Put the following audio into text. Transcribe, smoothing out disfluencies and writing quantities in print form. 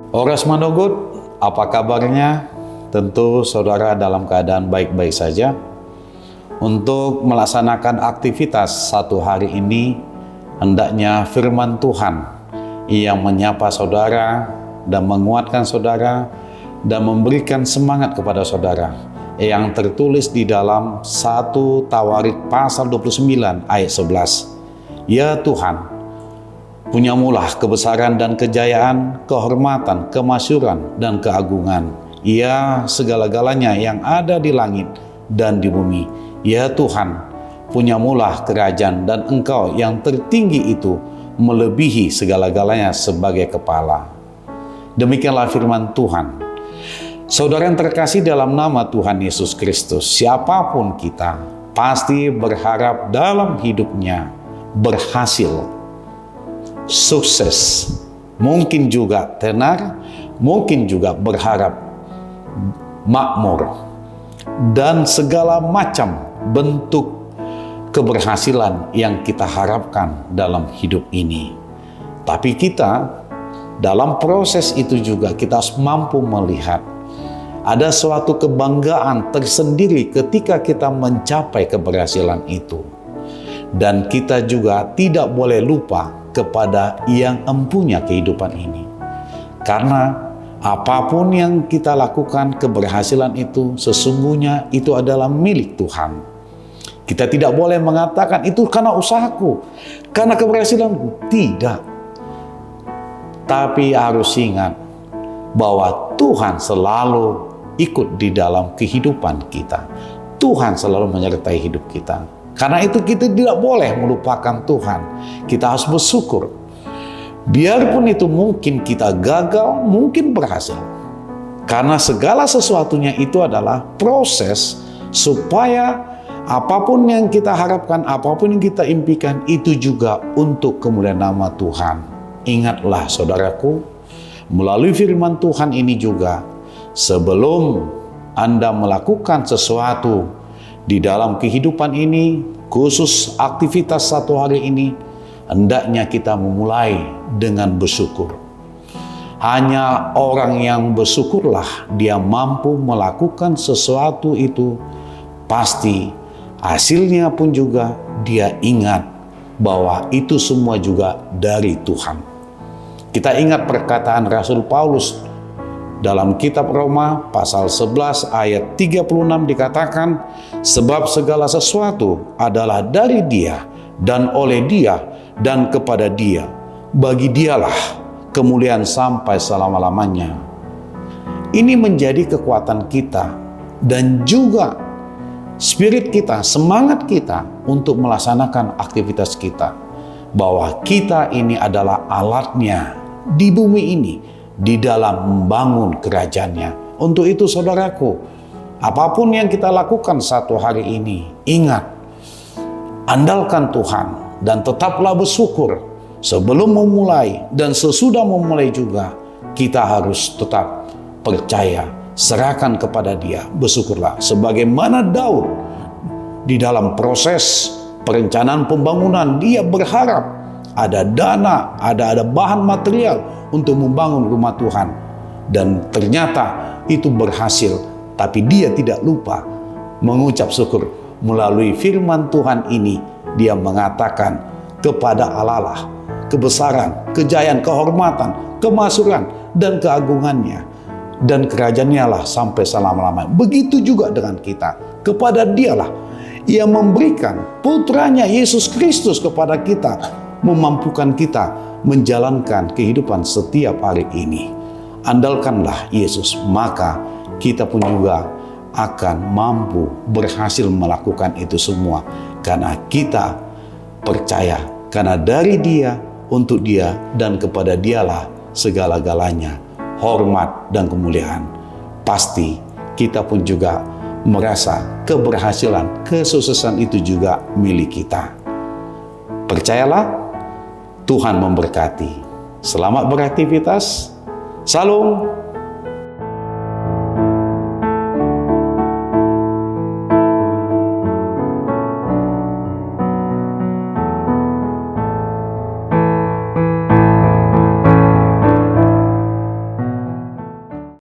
Oras Manogut, apa kabarnya? Tentu saudara dalam keadaan baik-baik saja. Untuk melaksanakan aktivitas satu hari ini, hendaknya firman Tuhan yang menyapa saudara dan menguatkan saudara dan memberikan semangat kepada saudara, yang tertulis di dalam 1 Tawarik pasal 29 ayat 11. Ya Tuhan, punyamulah kebesaran dan kejayaan, kehormatan, kemasyuran, dan keagungan. Ya segala-galanya yang ada di langit dan di bumi. Ya Tuhan, punyamulah kerajaan dan Engkau yang tertinggi itu melebihi segala-galanya sebagai kepala. Demikianlah firman Tuhan. Saudara yang terkasih dalam nama Tuhan Yesus Kristus, siapapun kita pasti berharap dalam hidupnya berhasil, sukses, mungkin juga tenar, mungkin juga berharap makmur, dan segala macam bentuk keberhasilan yang kita harapkan dalam hidup ini. Tapi kita dalam proses itu juga kita harus mampu melihat ada suatu kebanggaan tersendiri ketika kita mencapai keberhasilan itu. Dan kita juga tidak boleh lupa kepada yang empunya kehidupan ini. Karena apapun yang kita lakukan, keberhasilan itu sesungguhnya itu adalah milik Tuhan. Kita tidak boleh mengatakan itu karena usahaku, karena keberhasilanku. Tidak. Tapi harus ingat bahwa Tuhan selalu ikut di dalam kehidupan kita. Tuhan selalu menyertai hidup kita. Karena itu kita tidak boleh melupakan Tuhan. Kita harus bersyukur. Biarpun itu mungkin kita gagal, mungkin berhasil. Karena segala sesuatunya itu adalah proses supaya apapun yang kita harapkan, apapun yang kita impikan, itu juga untuk kemuliaan nama Tuhan. Ingatlah saudaraku, melalui firman Tuhan ini juga, sebelum Anda melakukan sesuatu di dalam kehidupan ini, khusus aktivitas satu hari ini, hendaknya kita memulai dengan bersyukur. Hanya orang yang bersyukurlah dia mampu melakukan sesuatu itu, pasti hasilnya pun juga dia ingat bahwa itu semua juga dari Tuhan. Kita ingat perkataan Rasul Paulus dalam kitab Roma pasal 11 ayat 36 dikatakan, sebab segala sesuatu adalah dari Dia dan oleh Dia dan kepada Dia. Bagi Dialah kemuliaan sampai selama-lamanya. Ini menjadi kekuatan kita dan juga spirit kita, semangat kita untuk melaksanakan aktivitas kita. Bahwa kita ini adalah alatnya di bumi ini, di dalam membangun kerajaannya. Untuk itu saudaraku, apapun yang kita lakukan satu hari ini, ingat, andalkan Tuhan dan tetaplah bersyukur. Sebelum memulai dan sesudah memulai juga, kita harus tetap percaya, serahkan kepada Dia, bersyukurlah. Sebagaimana Daud di dalam proses perencanaan pembangunan, dia berharap ada dana, ada bahan material untuk membangun rumah Tuhan. Dan ternyata itu berhasil. Tapi dia tidak lupa mengucap syukur. Melalui firman Tuhan ini, dia mengatakan kepada Allah lah kebesaran, kejayaan, kehormatan, kemasyuran, dan keagungannya. Dan kerajaannya lah sampai selama-lamanya. Begitu juga dengan kita. Kepada Dialah Ia memberikan putranya Yesus Kristus kepada kita, memampukan kita menjalankan kehidupan setiap hari ini. Andalkanlah Yesus, maka kita pun juga akan mampu berhasil melakukan itu semua. Karena kita percaya, karena dari Dia, untuk Dia, dan kepada Dialah segala-galanya hormat dan kemuliaan. Pasti kita pun juga merasa keberhasilan, kesuksesan itu juga milik kita. Percayalah, Tuhan memberkati. Selamat beraktivitas. Salam.